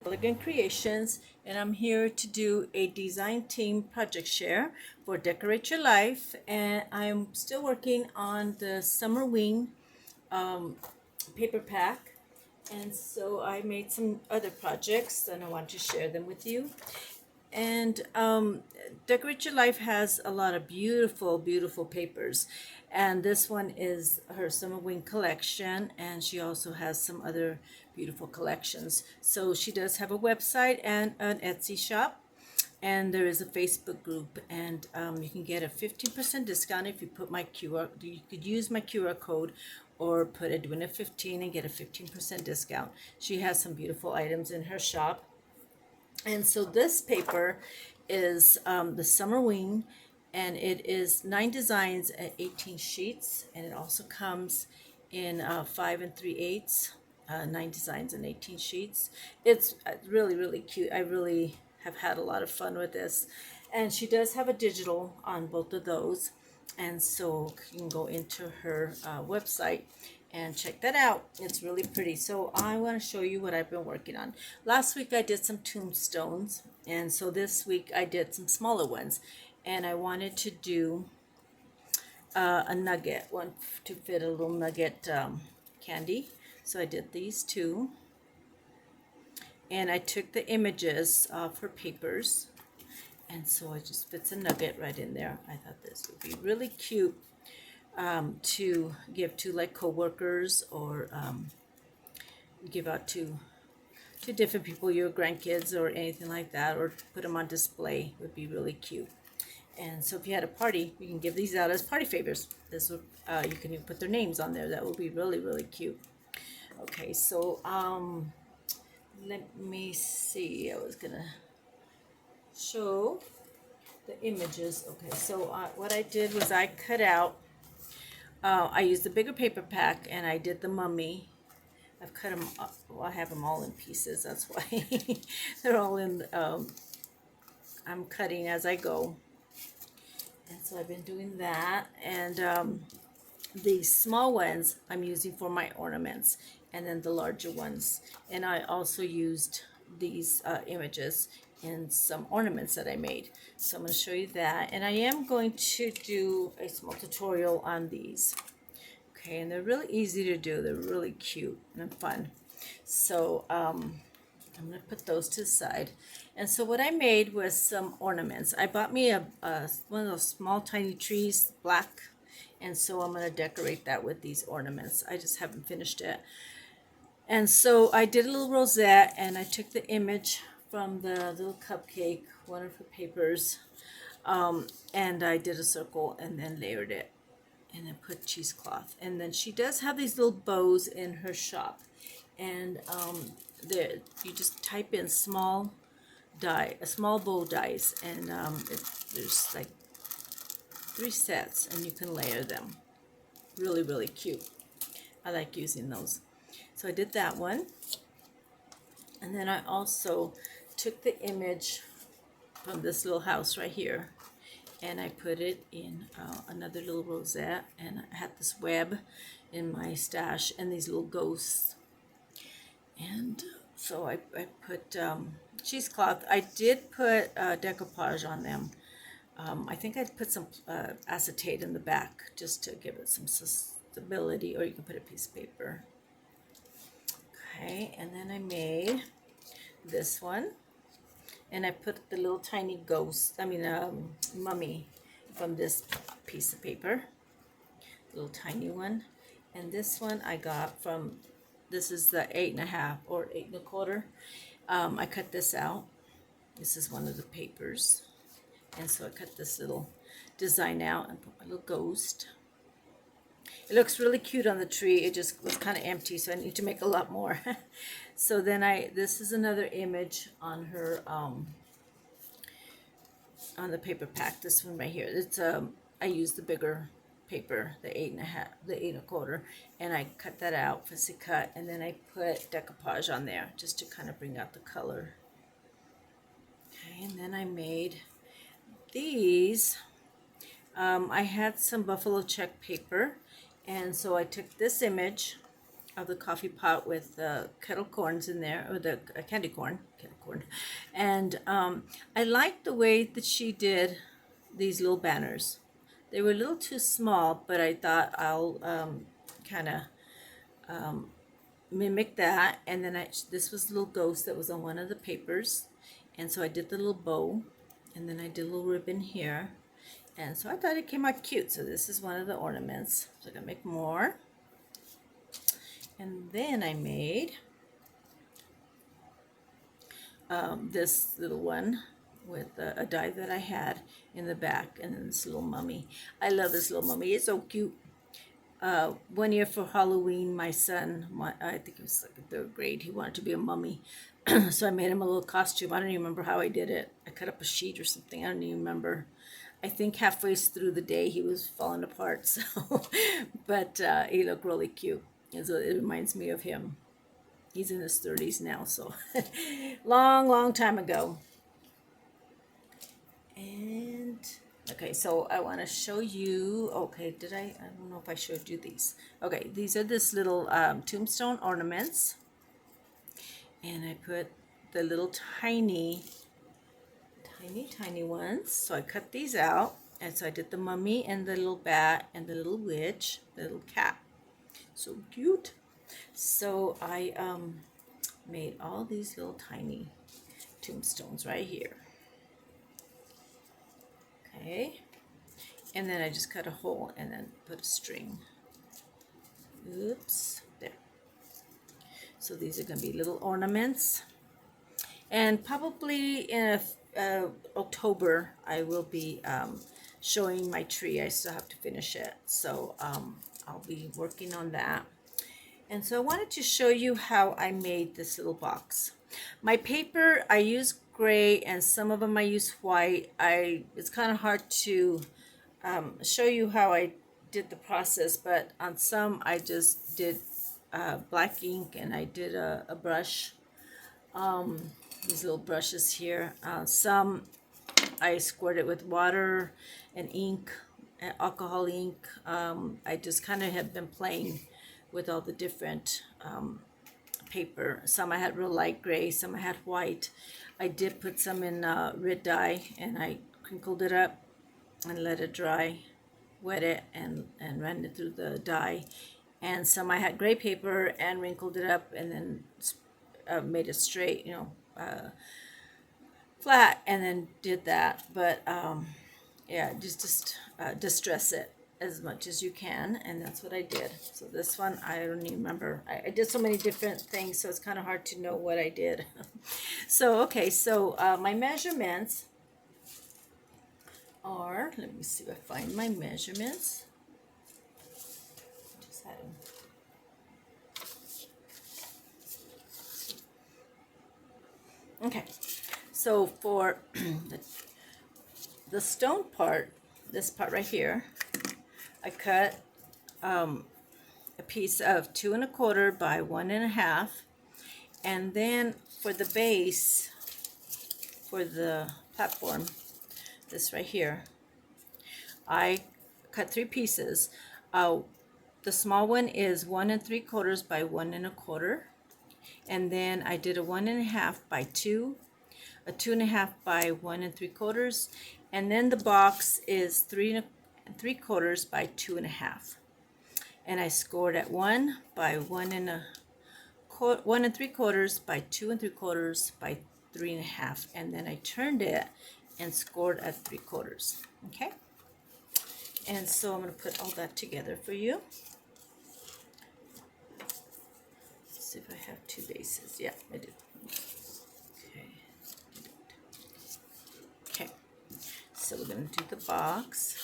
Elegant Creations, and I'm here to do a design team project share for Decorate Your Life. And I'm still working on the Summerween paper pack, and so I made some other projects and I want to share them with you. And Decorate Your Life has a lot of beautiful, beautiful papers. And this one is her Summerween collection, and she also has some other beautiful collections. So she does have a website and an Etsy shop, and there is a Facebook group, and you can get a 15% discount if you put my QR. You could use my QR code, or put Edwina 15 and get a 15% discount. She has some beautiful items in her shop. And so this paper is the Summerween, and it is 9 designs at 18 sheets, and it also comes in 5 3/8, 9 designs and 18 sheets. It's really, really cute. I really have had a lot of fun with this. And she does have a digital on both of those, and so you can go into her website and check that out. It's really pretty. So I want to show you what I've been working on. Last week I did some tombstones, and so this week I did some smaller ones, and I wanted to do a nugget one to fit a little nugget candy. So I did these two, and I took the images of her papers, and so it just fits a nugget right in there. I thought this would be really cute to give to like coworkers, or give out to different people, your grandkids or anything like that, or put them on display would be really cute. And so if you had a party, you can give these out as party favors. This would you can even put their names on there. That would be really, really cute. Okay, so let me see. I was gonna show the images. Okay, so what I did was I cut out. I used the bigger paper pack, and I did the mummy. I've cut them up. Well, I have them all in pieces. That's why they're all in. I'm cutting as I go, and so I've been doing that. And the small ones I'm using for my ornaments, and then the larger ones. And I also used these images in some ornaments that I made. So I'm going to show you that. And I am going to do a small tutorial on these. Okay, and they're really easy to do. They're really cute and fun. So I'm going to put those to the side. And so what I made was some ornaments. I bought me one of those small tiny trees, black. And so I'm going to decorate that with these ornaments. I just haven't finished it. And so I did a little rosette, and I took the image from the little cupcake, one of her papers, and I did a circle and then layered it, and then put cheesecloth. And then she does have these little bows in her shop, and there you just type in small bow dies, and there's like 3 sets, and you can layer them. Really, really cute. I like using those. So I did that one, and then I also took the image from this little house right here, and I put it in another little rosette, and I had this web in my stash and these little ghosts. And so I put cheesecloth. I did put decoupage on them. I think I put some acetate in the back just to give it some stability, or you can put a piece of paper. Okay, and then I made this one, and I put the little tiny mummy from this piece of paper, little tiny one. And this one I got from, this is the 8.5 or 8 1/4. I cut this out. This is one of the papers, and so I cut this little design out and put my little ghost. It looks really cute on the tree. It just was kind of empty, so I need to make a lot more. So then this is another image on her, on the paper pack. This one right here. It's I used the bigger paper, the 8.5, the 8 1/4, and I cut that out, fussy cut, and then I put decoupage on there just to kind of bring out the color. Okay, and then I made these. I had some buffalo check paper, and so I took this image of the coffee pot with the kettle corns in there, or the candy corn, kettle corn. And I like the way that she did these little banners. They were a little too small, but I thought I'll kind of mimic that. And then this was a little ghost that was on one of the papers. And so I did the little bow, and then I did a little ribbon here. And so I thought it came out cute. So this is one of the ornaments. So I'm going to make more. And then I made this little one with a die that I had in the back, and then this little mummy. I love this little mummy. It's so cute. One year for Halloween, my son, I think it was like the third grade, he wanted to be a mummy. So I made him a little costume. I don't even remember how I did it. I cut up a sheet or something. I don't even remember. I think halfway through the day he was falling apart. So, but he looked really cute. And so it reminds me of him. He's in his 30s now, so long time ago. And okay, so I want to show you. Okay, I don't know if I showed you these. Okay, these are this little tombstone ornaments, and I put the little tiny ones. So I cut these out, and so I did the mummy and the little bat and the little witch, the little cat. So cute. So I made all these little tiny tombstones right here. Okay, and then I just cut a hole and then put a string. Oops, there. So these are going to be little ornaments, and probably in October I will be showing my tree. I still have to finish it, so I'll be working on that. And so I wanted to show you how I made this little box. My paper, I use gray, and some of them I use white. It's kind of hard to show you how I did the process, but on some I just did black ink, and I did a brush, these little brushes here. Some I squirted with water and ink, alcohol ink. I just kind of have been playing with all the different paper. Some I had real light gray, some I had white. I did put some in red dye, and I crinkled it up and let it dry, wet it, and ran it through the dye. And some I had gray paper and wrinkled it up, and then made it straight, flat, and then did that. But yeah, just distress it as much as you can, and that's what I did. So this one, I don't even remember. I did so many different things, so it's kind of hard to know what I did. So okay, so my measurements are, let me see if I find my measurements. Just had them. Okay, so for the stone part, this part right here, I cut a piece of 2 1/4 by 1 1/2, and then for the base, for the platform, this right here, I cut 3 pieces. The small one is 1 3/4 by 1 1/4, and then I did a 1 1/2 by 2, a 2 1/2 by 1 3/4, and then the box is 3 3/4 by 2 1/2, and I scored at 1 by 1 3/4 by 2 3/4 by 3 1/2, and then I turned it and scored at 3/4. Okay, and so I'm going to put all that together for you. Let's see if I have 2 bases. Yeah, I do. Okay, so we're going to do the box.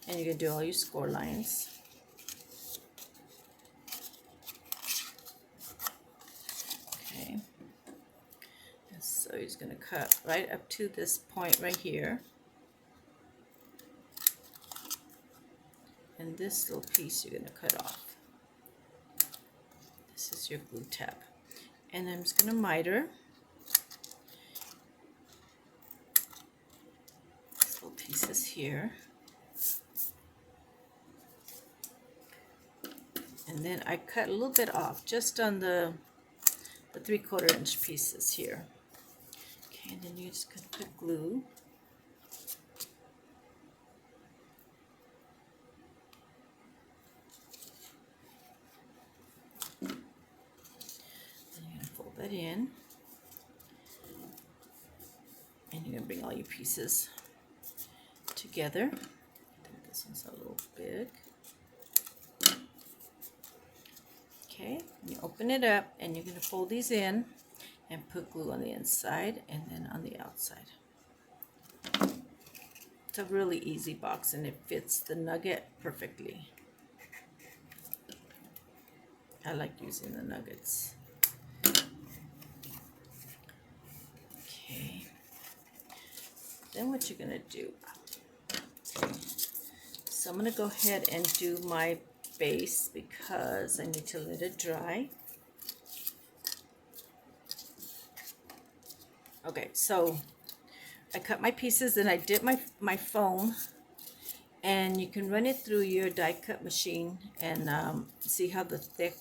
And you're going to do all your score lines. Okay. And so he's going to cut right up to this point right here. And this little piece you're going to cut off. This is your glue tab. And I'm just going to miter these little pieces here. And then I cut a little bit off just on the 3/4 inch pieces here. Okay, and then you're just going to put glue. Then you're going to fold that in. And you're going to bring all your pieces together. I think this one's a little big. Okay, you open it up and you're going to fold these in and put glue on the inside and then on the outside. It's a really easy box and it fits the nugget perfectly. I like using the nuggets. Okay, then what you're going to do, so I'm going to go ahead and do my base because I need to let it dry. Okay, so I cut my pieces and I dip my foam, and you can run it through your die cut machine and see how the thick.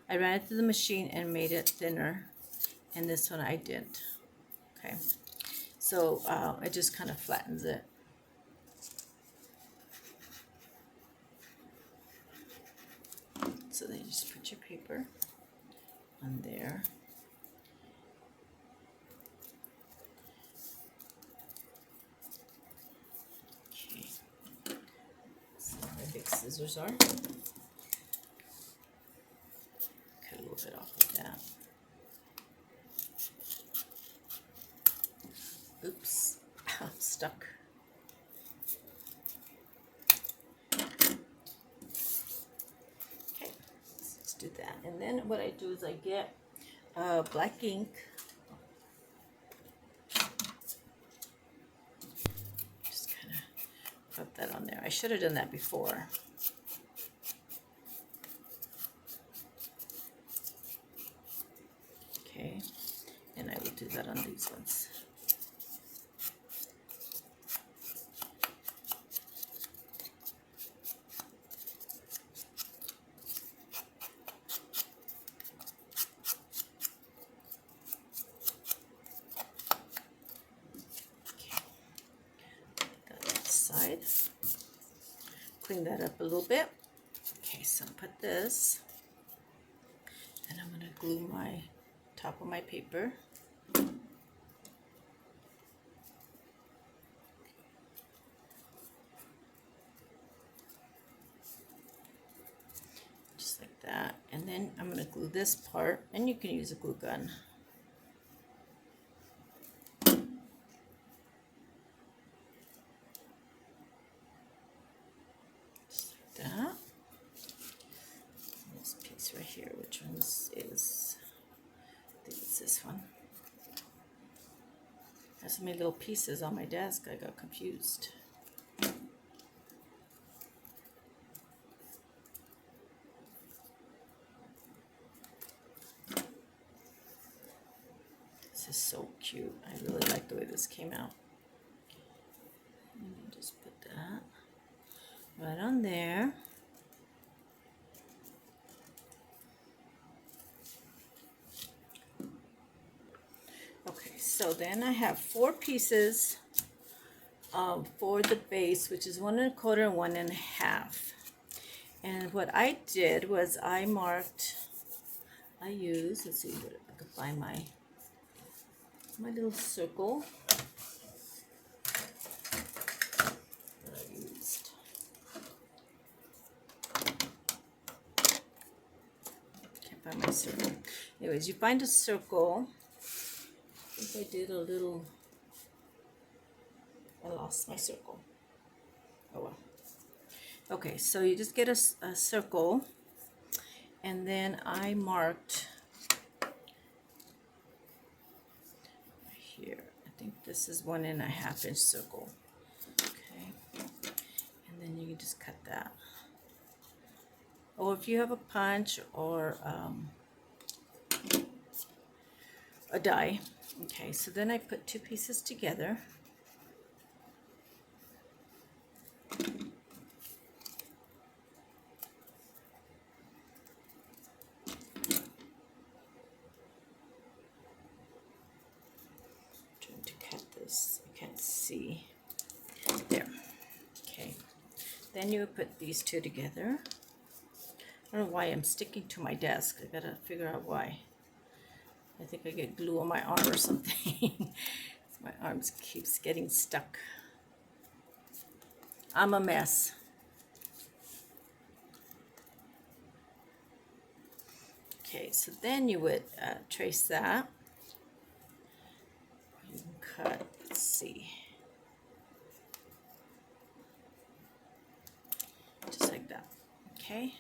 I ran it through the machine and made it thinner, and this one I didn't. Okay, so it just kind of flattens it. So then you just put your paper on there. Okay, so my big scissors are. Cut a little bit off of that. Oops, I'm stuck. Do that, and then what I do is I get black ink, just kind of put that on there. I should have done that before. Okay, and I will do that on these ones. Clean that up a little bit. Okay, so put this, and I'm going to glue my top of my paper. Just like that. And then I'm going to glue this part, and you can use a glue gun. Right here, which one is I think it's this one. There's so many little pieces on my desk, I got confused. This is so cute. I really like the way this came out. Let me just put that right on there. Okay, so then I have 4 pieces for the base, which is 1 1/4 and 1 1/2. And what I did was I used, let's see if I can find my little circle that I used. Can't find my circle. Anyways, you find a circle. I think I did a little, I lost my circle. Oh well. Okay, so you just get a circle, and then I marked here. I think this is 1 1/2 inch circle. Okay, and then you can just cut that. Or if you have a punch or a die. Okay, so then I put 2 pieces together. Then you put these two together. I don't know why I'm sticking to my desk. I gotta figure out why. I think I get glue on my arm or something. My arms keeps getting stuck. I'm a mess. Okay, so then you would trace that. You can cut, let's see. Just like that, okay?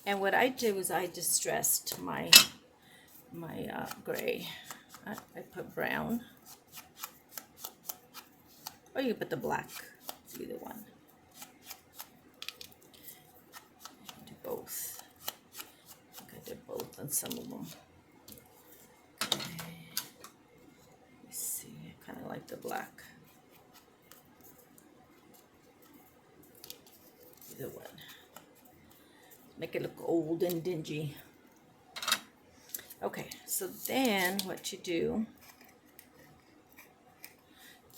And what I did was I distressed my gray. I put brown. Or you put the black, either one. Do both. I think I did both on some of them. Okay. Let me see, I kind of like the black. Either one. Make it look old and dingy. Okay, so then what you do,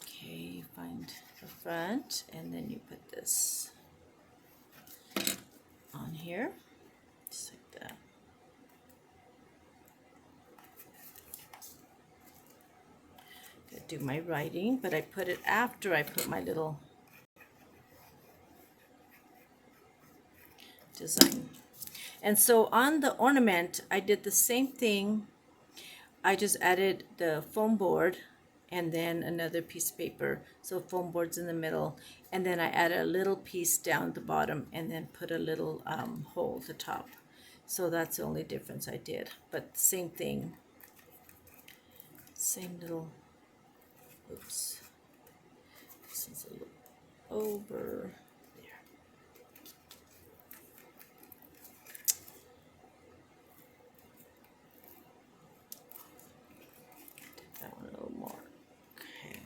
okay, you find the front and then you put this on here, just like that. Gotta do my writing, but I put it after I put my little design. And so on the ornament, I did the same thing. I just added the foam board and then another piece of paper. So foam board's in the middle. And then I added a little piece down the bottom and then put a little hole at the top. So that's the only difference I did. But same thing. Same little, oops. This is a little over. That one a little more. Okay.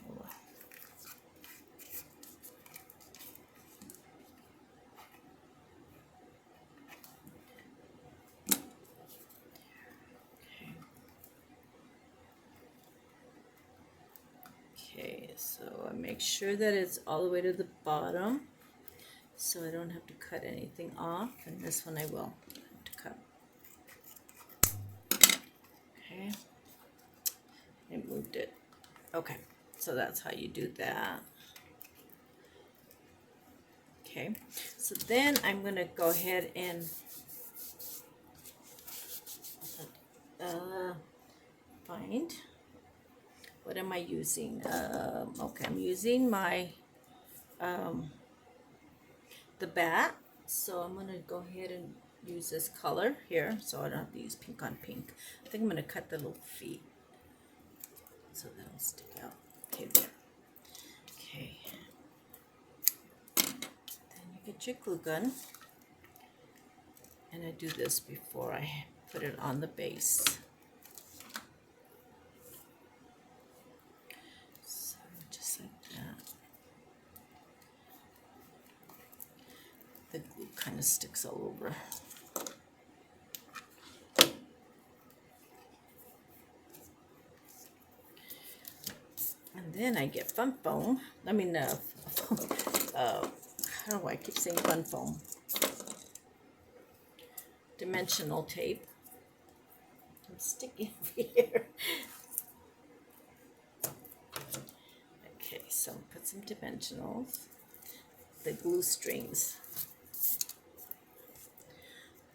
Okay, so I make sure that it's all the way to the bottom, so I don't have to cut anything off. And this one I will have to cut. Okay. I moved it. Okay, so that's how you do that. Okay, so then I'm gonna go ahead and find, what am I using? Okay, I'm using my the bat. So I'm gonna go ahead and use this color here, so I don't have to use pink on pink. I think I'm gonna cut the little feet so they don't stick out. Okay, there. Okay. Then you get your glue gun, and I do this before I put it on the base. So just like that. The glue kind of sticks all over. And then I get fun foam. I mean, I don't know why I keep saying fun foam. Dimensional tape. I'm sticking over here. Okay, so put some dimensionals. The glue strings.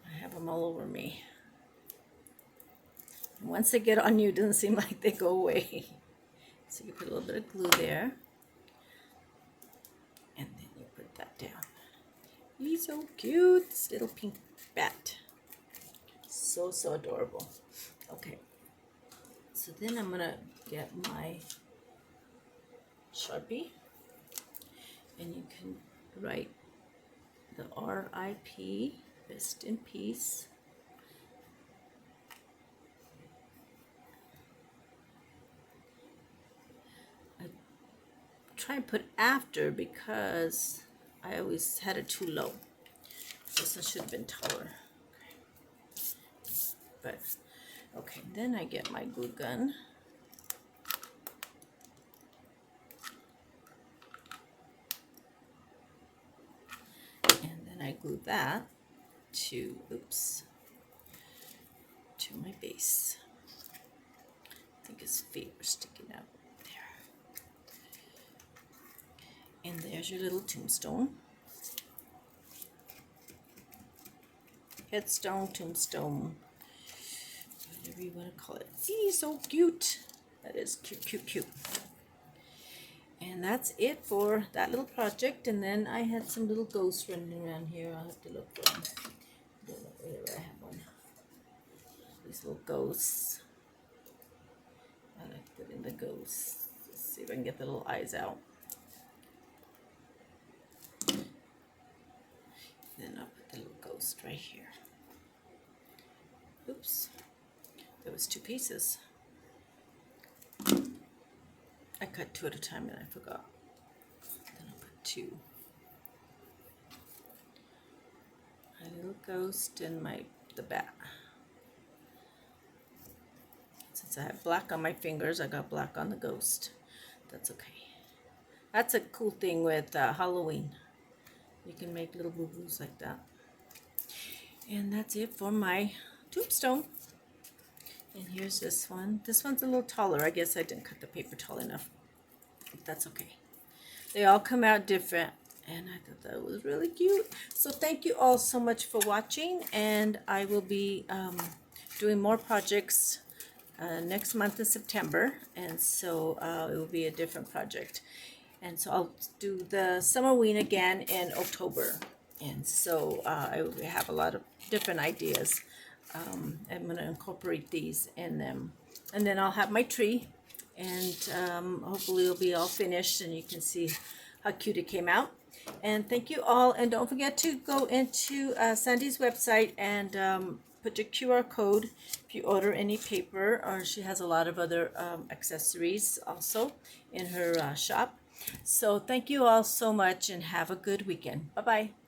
I have them all over me. And once they get on you, it doesn't seem like they go away. So you put a little bit of glue there, and then you put that down. He's so cute, this little pink bat. So adorable. Okay, so then I'm gonna get my Sharpie, and you can write the R.I.P. Rest in peace. Try and put after because I always had it too low. This one should have been taller. Okay. But okay, then I get my glue gun. I glue that to, oops, to my base. I think his feet were sticking out there. And there's your little tombstone. Headstone, tombstone, whatever you want to call it. See, so cute. That is cute, cute, cute. And that's it for that little project. And then I had some little ghosts running around here. I'll have to look for them. Where I have one. These little ghosts. I like putting the ghosts. Let's see if I can get the little eyes out. Then I'll put the little ghost right here. Oops, there was 2 pieces. I cut 2 at a time and I forgot. Then I'll put 2. My little ghost and the bat. Since I have black on my fingers, I got black on the ghost. That's okay. That's a cool thing with Halloween. You can make little boo-boos like that. And that's it for my tombstone. And here's this one. This one's a little taller. I guess I didn't cut the paper tall enough. But that's okay. They all come out different. And I thought that was really cute. So thank you all so much for watching. And I will be doing more projects next month in September. And so it will be a different project. And so I'll do the Summerween again in October. And so I have a lot of different ideas. I'm going to incorporate these in them. And then I'll have my tree. And hopefully it'll be all finished and you can see how cute it came out. And thank you all. And don't forget to go into Sandy's website and put your QR code if you order any paper. Or she has a lot of other accessories also in her shop. So thank you all so much and have a good weekend. Bye-bye.